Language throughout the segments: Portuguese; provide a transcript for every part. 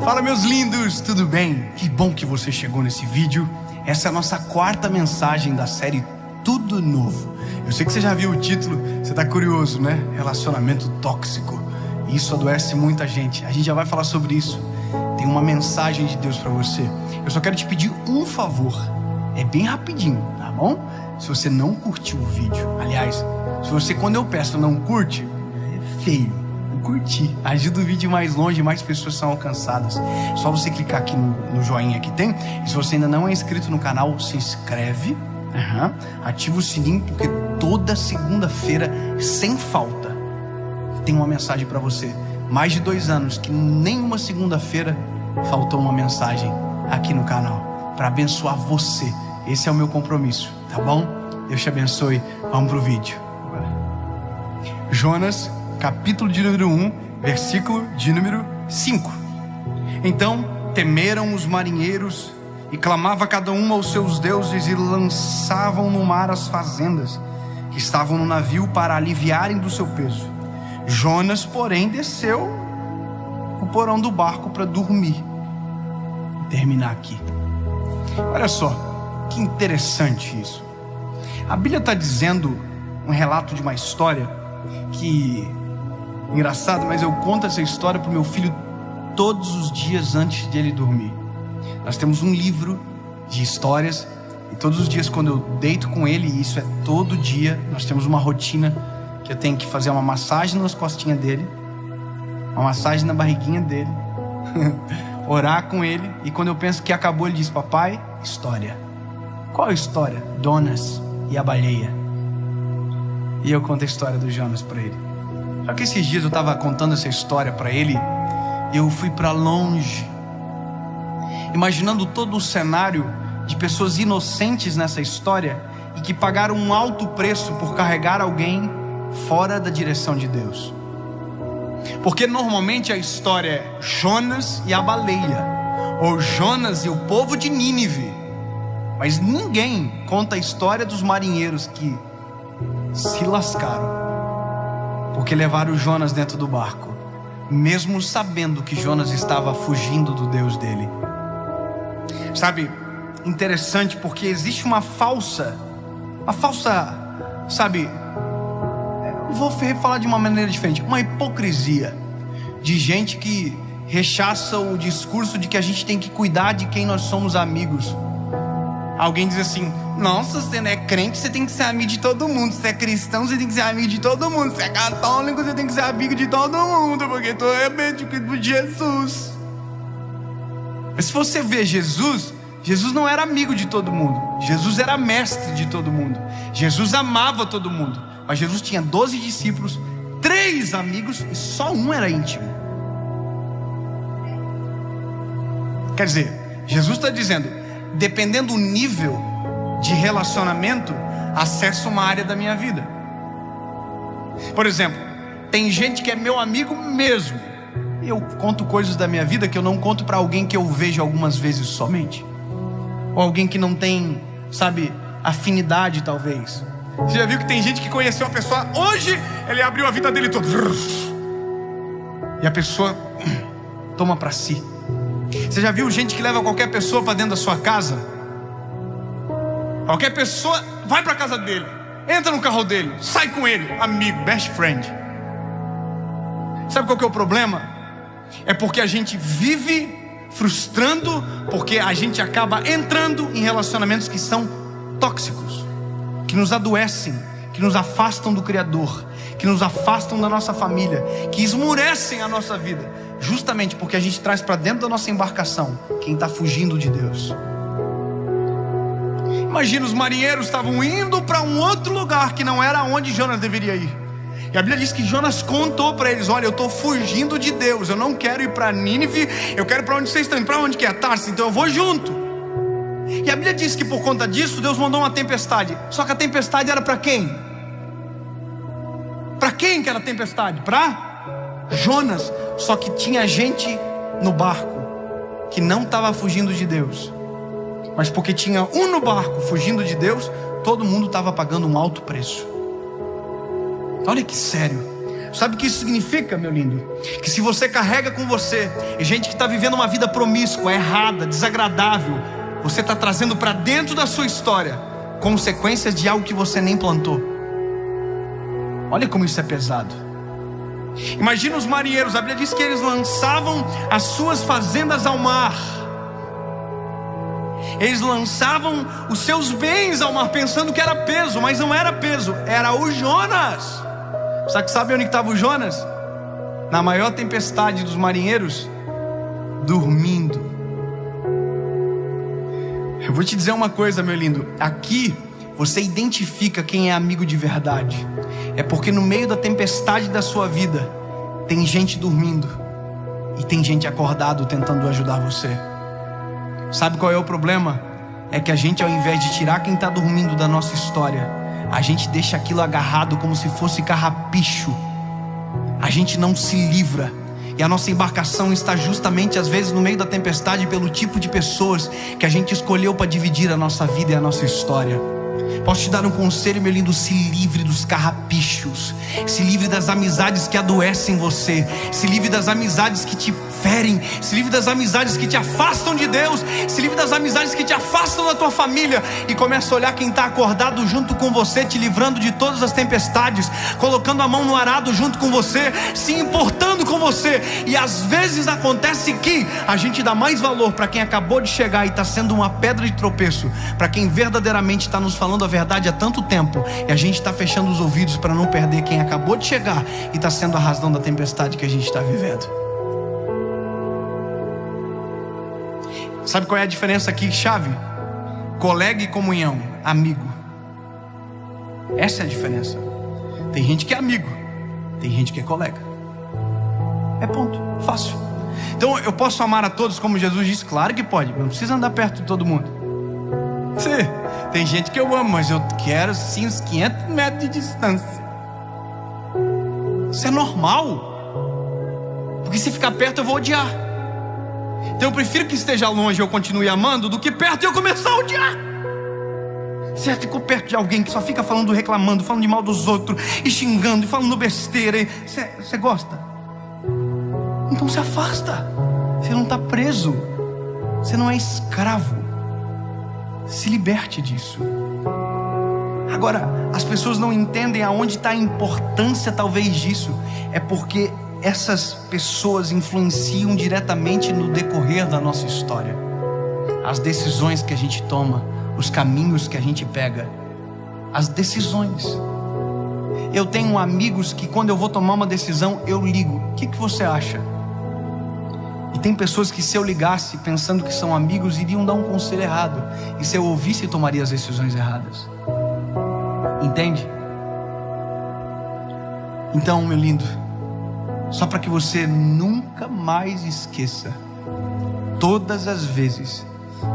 Fala, meus lindos, tudo bem? Que bom que você chegou nesse vídeo. Essa é a nossa quarta mensagem da série Tudo Novo. Eu sei que você já viu o título, você está curioso, né? Relacionamento tóxico. Isso adoece muita gente. A gente já vai falar sobre isso. Tem uma mensagem de Deus para você. Eu só quero te pedir um favor. É bem rapidinho, tá bom? Se você não curtiu o vídeo, aliás, se você, quando eu peço, não curte, é feio. Curtir, ajuda o vídeo mais longe, mais pessoas são alcançadas. Só você clicar aqui no joinha que tem. E se você ainda não é inscrito no canal, se inscreve, ativa o sininho, porque toda segunda-feira, sem falta, tem uma mensagem para você. Mais de 2 anos que nenhuma segunda-feira faltou uma mensagem aqui no canal para abençoar você. Esse é o meu compromisso, tá bom? Deus te abençoe. Vamos pro vídeo. Jonas, capítulo de número 1, versículo de número 5. Então temeram os marinheiros e clamava cada um aos seus deuses e lançavam no mar as fazendas que estavam no navio para aliviarem do seu peso. Jonas, porém, desceu o porão do barco para dormir. Vou terminar aqui. Olha só, que interessante isso. A Bíblia está dizendo um relato de uma história que... engraçado, mas eu conto essa história para o meu filho todos os dias antes de ele dormir. Nós temos um livro de histórias e todos os dias quando eu deito com ele, e isso é todo dia, nós temos uma rotina que eu tenho que fazer uma massagem nas costinhas dele, uma massagem na barriguinha dele, orar com ele, e quando eu penso que acabou, ele diz: papai, história. Qual história? Jonas e a baleia. E eu conto a história do Jonas para ele. Só que esses dias eu estava contando essa história para ele, e eu fui para longe, imaginando todo o cenário de pessoas inocentes nessa história e que pagaram um alto preço por carregar alguém fora da direção de Deus. Porque normalmente a história é Jonas e a baleia, ou Jonas e o povo de Nínive, mas ninguém conta a história dos marinheiros que se lascaram porque levaram Jonas dentro do barco, mesmo sabendo que Jonas estava fugindo do Deus dele. Sabe, interessante, porque existe uma falsa, sabe, eu vou falar de uma maneira diferente, uma hipocrisia de gente que rechaça o discurso de que a gente tem que cuidar de quem nós somos amigos. Alguém diz assim: nossa, você não é crente, você tem que ser amigo de todo mundo. Se é cristão, você tem que ser amigo de todo mundo. Se é católico, você tem que ser amigo de todo mundo, porque tu é amigo de Jesus. Mas se você ver Jesus, Jesus não era amigo de todo mundo. Jesus era mestre de todo mundo. Jesus amava todo mundo. Mas Jesus tinha 12 discípulos, 3 amigos e só um era íntimo. Quer dizer, Jesus está dizendo: dependendo do nível de relacionamento, acessa uma área da minha vida. Por exemplo, tem gente que é meu amigo mesmo, e eu conto coisas da minha vida que eu não conto para alguém que eu vejo algumas vezes somente, ou alguém que não tem, sabe, afinidade talvez. Você já viu que tem gente que conheceu a pessoa hoje, ele abriu a vida dele toda, e a pessoa toma para si. Você já viu gente que leva qualquer pessoa para dentro da sua casa? Qualquer pessoa vai para a casa dele, entra no carro dele, sai com ele, amigo, best friend. Sabe qual que é o problema? É porque a gente vive frustrando, porque a gente acaba entrando em relacionamentos que são tóxicos, que nos adoecem, que nos afastam do Criador, que nos afastam da nossa família, que esmurecem a nossa vida, justamente porque a gente traz para dentro da nossa embarcação quem está fugindo de Deus. Imagina, os marinheiros estavam indo para um outro lugar que não era onde Jonas deveria ir. E a Bíblia diz que Jonas contou para eles: olha, eu estou fugindo de Deus, eu não quero ir para Nínive, eu quero ir para onde vocês estão indo. Para onde que é? Tarsis, então eu vou junto. E a Bíblia diz que por conta disso Deus mandou uma tempestade. Só que a tempestade era para quem? Para quem que era a tempestade? Para Jonas. Só que tinha gente no barco que não estava fugindo de Deus, mas porque tinha um no barco fugindo de Deus, todo mundo estava pagando um alto preço. Olha que sério. Sabe o que isso significa, meu lindo? Que se você carrega com você gente que está vivendo uma vida promíscua, errada, desagradável, você está trazendo para dentro da sua história consequências de algo que você nem plantou. Olha como isso é pesado. Imagina os marinheiros, a Bíblia diz que eles lançavam as suas fazendas ao mar. Eles lançavam os seus bens ao mar, pensando que era peso, mas não era peso, era o Jonas. Sabe onde estava o Jonas? Na maior tempestade dos marinheiros, dormindo. Eu vou te dizer uma coisa, meu lindo. Aqui você identifica quem é amigo de verdade. É porque no meio da tempestade da sua vida tem gente dormindo e tem gente acordado tentando ajudar você. Sabe qual é o problema? É que a gente, ao invés de tirar quem está dormindo da nossa história, a gente deixa aquilo agarrado como se fosse carrapicho. A gente não se livra. E a nossa embarcação está justamente às vezes no meio da tempestade pelo tipo de pessoas que a gente escolheu para dividir a nossa vida e a nossa história. Posso te dar um conselho, meu lindo? Se livre dos carrapichos. Se livre das amizades que adoecem você. Se livre das amizades que te ferem. Se livre das amizades que te afastam de Deus. Se livre das amizades que te afastam da tua família. E comece a olhar quem está acordado junto com você, te livrando de todas as tempestades, colocando a mão no arado junto com você, se importando com você. E às vezes acontece que a gente dá mais valor para quem acabou de chegar e está sendo uma pedra de tropeço, para quem verdadeiramente está nos falando a verdade há tanto tempo, e a gente está fechando os ouvidos para não perder quem acabou de chegar e está sendo a razão da tempestade que a gente está vivendo. Sabe qual é a diferença aqui, chave? Colega e comunhão, amigo. Essa é a diferença. Tem gente que é amigo, tem gente que é colega. É ponto, fácil. Então eu posso amar a todos como Jesus disse? Claro que pode, não precisa andar perto de todo mundo. Sim, tem gente que eu amo, mas eu quero sim uns 500 metros de distância. Isso é normal, porque se ficar perto eu vou odiar. Então eu prefiro que esteja longe e eu continue amando, do que perto e eu começar a odiar. Você ficou perto de alguém que só fica falando, reclamando, falando de mal dos outros, e xingando, e falando besteira. Você gosta? Então se afasta. Você não está preso. Você não é escravo. Se liberte disso. Agora, as pessoas não entendem aonde está a importância talvez disso. É porque essas pessoas influenciam diretamente no decorrer da nossa história. As decisões que a gente toma, os caminhos que a gente pega, as decisões. Eu tenho amigos que quando eu vou tomar uma decisão, eu ligo. O que você acha? E tem pessoas que se eu ligasse pensando que são amigos, iriam dar um conselho errado. E se eu ouvisse, tomaria as decisões erradas. Entende? Então, meu lindo, só para que você nunca mais esqueça, todas as vezes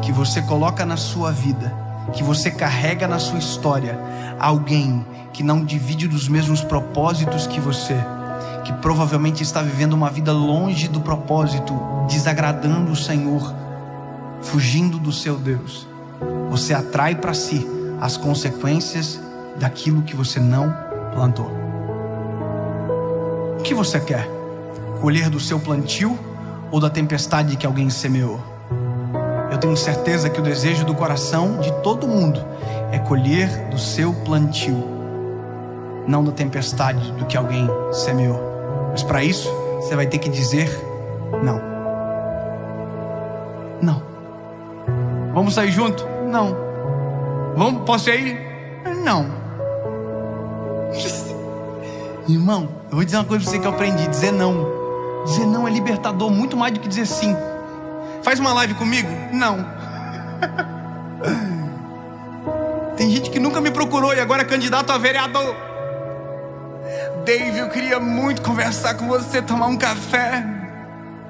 que você coloca na sua vida, que você carrega na sua história alguém que não divide dos mesmos propósitos que você, que provavelmente está vivendo uma vida longe do propósito, desagradando o Senhor, fugindo do seu Deus, você atrai para si as consequências daquilo que você não plantou. O que você quer? Colher do seu plantio ou da tempestade que alguém semeou? Eu tenho certeza que o desejo do coração de todo mundo é colher do seu plantio, não da tempestade do que alguém semeou. Mas para isso, você vai ter que dizer não. Não. Vamos sair junto? Não. Posso ir? Não. Irmão, eu vou dizer uma coisa para você que eu aprendi: dizer não. Dizer não é libertador muito mais do que dizer sim. Faz uma live comigo? Não. Tem gente que nunca me procurou e agora é candidato a vereador. Dave, eu queria muito conversar com você, tomar um café.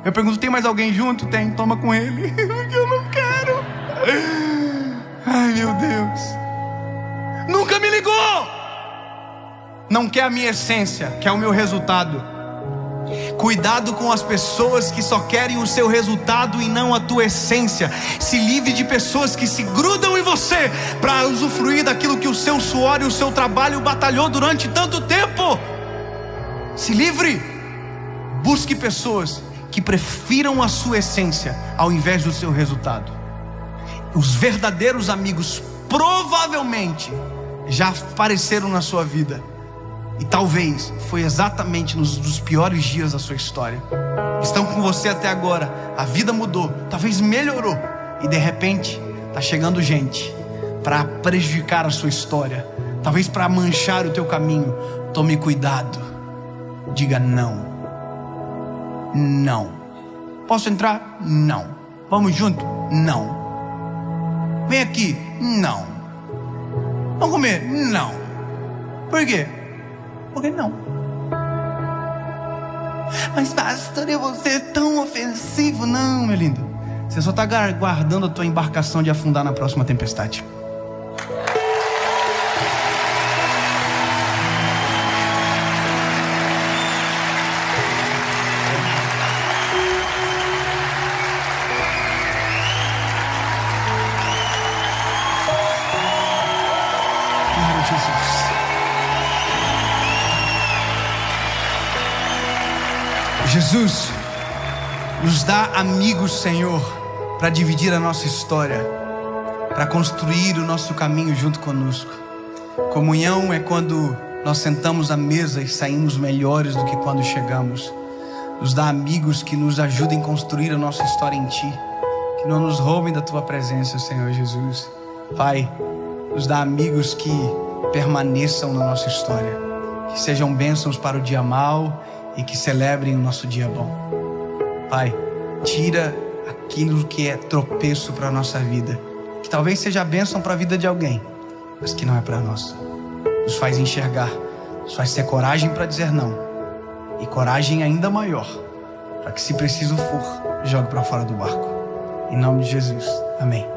Eu pergunto, tem mais alguém junto? Tem, toma com ele. Eu não quero. Ai, meu Deus. Nunca me ligou. Não quer a minha essência, quer o meu resultado. Cuidado com as pessoas que só querem o seu resultado e não a tua essência. Se livre de pessoas que se grudam em você para usufruir daquilo que o seu suor e o seu trabalho batalhou durante tanto tempo. Se livre. Busque pessoas que prefiram a sua essência ao invés do seu resultado. Os verdadeiros amigos provavelmente já apareceram na sua vida, e talvez foi exatamente dos piores dias da sua história. Estão com você até agora, a vida mudou, talvez melhorou, e de repente está chegando gente para prejudicar a sua história, talvez para manchar o teu caminho. Tome cuidado. Diga não. Não. Posso entrar? Não. Vamos junto? Não. Vem aqui? Não. Vamos comer? Não. Por quê? Porque não. Mas pastor, eu vou ser tão ofensivo. Não, meu lindo. Você só está guardando a tua embarcação de afundar na próxima tempestade. Jesus nos dá amigos, Senhor, para dividir a nossa história, para construir o nosso caminho junto conosco. Comunhão é quando nós sentamos à mesa e saímos melhores do que quando chegamos. Nos dá amigos que nos ajudem a construir a nossa história em Ti, que não nos roubem da Tua presença, Senhor Jesus. Pai, nos dá amigos que permaneçam na nossa história, que sejam bênçãos para o dia mau e que celebrem o nosso dia bom. Pai, tira aquilo que é tropeço para a nossa vida, que talvez seja bênção para a vida de alguém, mas que não é para nós. Nos faz enxergar, nos faz ter coragem para dizer não, e coragem ainda maior, para que, se preciso for, jogue para fora do barco. Em nome de Jesus, amém.